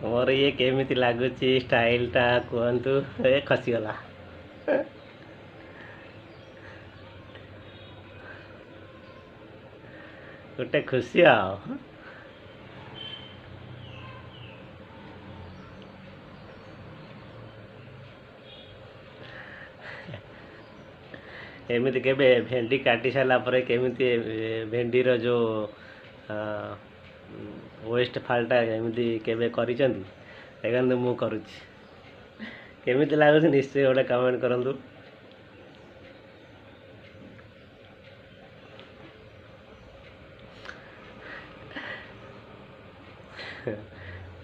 मोर ये केमिति लागुची स्टाइलटा कहतु ए खसीगला गोटे खुशी एमती के भेंडी काटी सारापर केमी भेंडी जो वेस्ट फाल्टा एमती के कर मु केमी लगुच निश्चय गोटे कमेंट करूँ।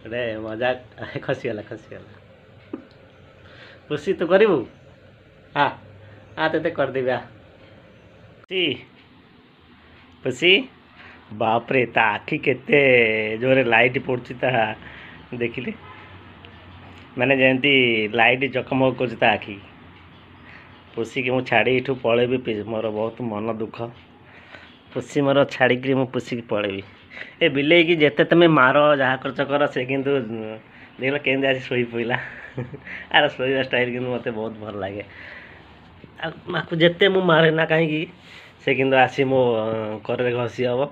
गोटे मजाक खसीगला खुशी तू करू हाँ हाँ ते करदेवी खुशी खुशी बापरे ता आखि केते जोरे लाइट पड़ुची ता देखिले माने जयंती लाइट जकमक कर आखि पुषी की मुझे छाड़ी इठू पलैबी मोर बहुत मन दुख पुषी मोर छाड़ी मु पुषी की पलैबी ए बिले की जिते तुम मार जहाँ खर्च कर से किंतु देख केमती आज शोई पड़ा आर शोवा स्टाइल कि मत बहुत भल लगे आपको जिते मु मारे ना कहीं से किंतु आसी मो कर घसी हम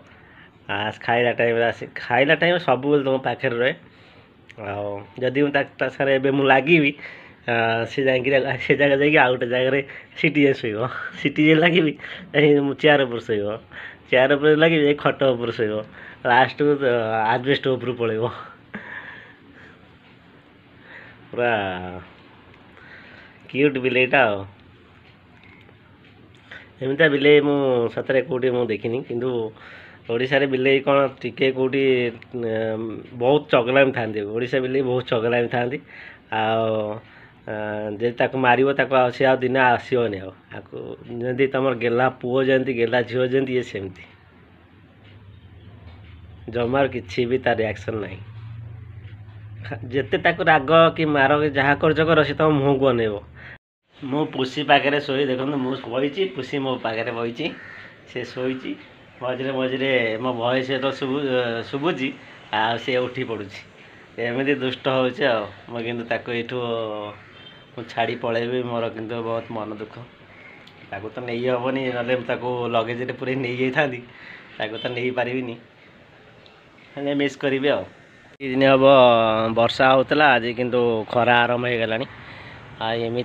खाइला टाइम आसी खाइला टाइम सब तुम पाखे रहे आदि सारे लगे से से जगह जाकि आउ गोटे जगह सीटी शोब सीटी लगे चेयर उपर शोब चेयर उपर लगे खट उपर शोब लास्ट को आजबेस्ट उपर पलैब पूरा क्यूट बिलेटा एमती बिले मु सतरे कौटी मु देखनी किंतु ओडिशा रे बिले कौन टिके कौटी बहुत चगलामी था ओडिशा बिले बहुत चगलामी था आक मार सी आ दिन आसोनी आदि तुम गेला पुओ जमी गेला झील जमी ये सेमती जमार किसी भी तार रिएक्शन ना जिते राग कि मार जहाँ कर सी तुम मुँह को अनेब मु पुषी पाखे शोई देखो मुझे पुषी मो पाखे बही से शोची मझे मझे मो भयस तो शुभुची सी उठी पड़ुची एमती दुष्ट हो छाड़ी पलैबी मोर किंतु बहुत मन दुख ताको तो नहीं हेनी ना लगेज पूरे नहीं जाता तो नहीं पारिनी मिस करी दिन हम वर्षा होता आज किंतु खरा आरंभ हो गलानी एमती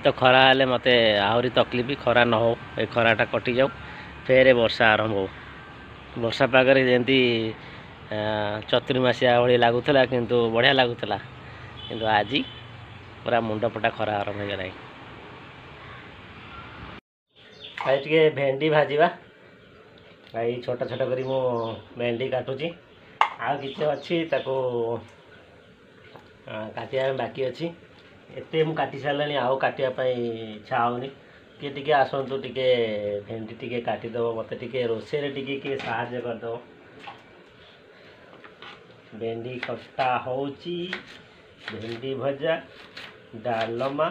तो खरा मत आहरी तकलीफ खरा न हो ए खराटा कटि जाऊ फेर वर्षा आरंभ हो वर्षा पागरे जमी चतुर्मासिया भाई लगुला किंतु बढ़िया लगुला किंतु आज पूरा मुंडफटा खरा आरंभ हो गला टे भेंडी भाजवा भाई छोटा छोटा करी मु भेंडी काटुची आ किसी अच्छी काटिया बाकी अच्छी एते मु काटी सारे आउ काटापी इच्छा होनी किए टे आसतु टे भेंडी टे काटिदेव मत रोषे टे साहाଯ୍य करदेव भेंडी कटा होची भेंडी भजा डालमा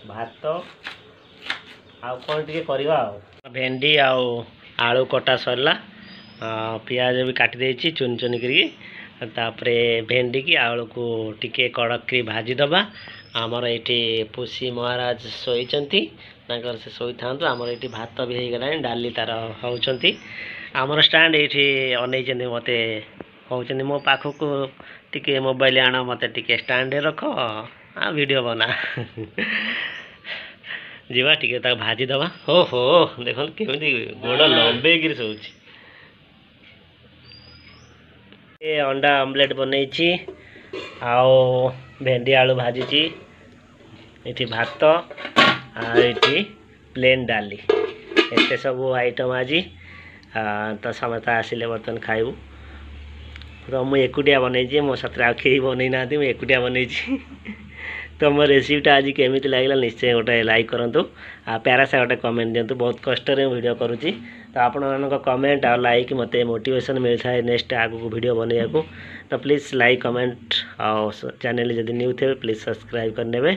भात आउ कौन टे करवा भेंडी आलू कटा सरला पियाज भी काटी देछि चुन चुन करी तापरे भेंडी की आलू को टिके कड़क भाजीदबा आमर ये पुषी महाराज शोचती से शोई था आमर ये भात भी हो गला डाली तार होती आमर स्टाण्ड ये अन मत कहते मो पाखक टिके मोबाइल आण मत टिके स्टाण्ड रख आ वीडियो बना जीवा टिके ताक भाजीदबा हो देख केमी गोड़ लंबे गिर सोची अंडा ऑमलेट बनई आओ भेंडी आलू भाजी ये भात ये प्लेन डाली एते सब आइटम आज तो समस्त आसिले बर्तन खाइबू तो मुझे एकुटिया बनई मो साथ आखिरी बनई ना मुझे एकुटिया बनई तो मो रेसिपीटा आज केमी लगे निश्चय गोटे लाइक करूँ आ प्यारा से गोटे कमेंट दिंतु बहुत कष्ट वीडियो करुँची तो आपण मान कमेंट आ लाइक मत मोटिवेशन मिलता है नेक्स्ट आगू वीडियो बनवाक तो प्लीज़ लाइक कमेंट और चैनल जब न्यू थे प्लीज़ सब्सक्राइब करने।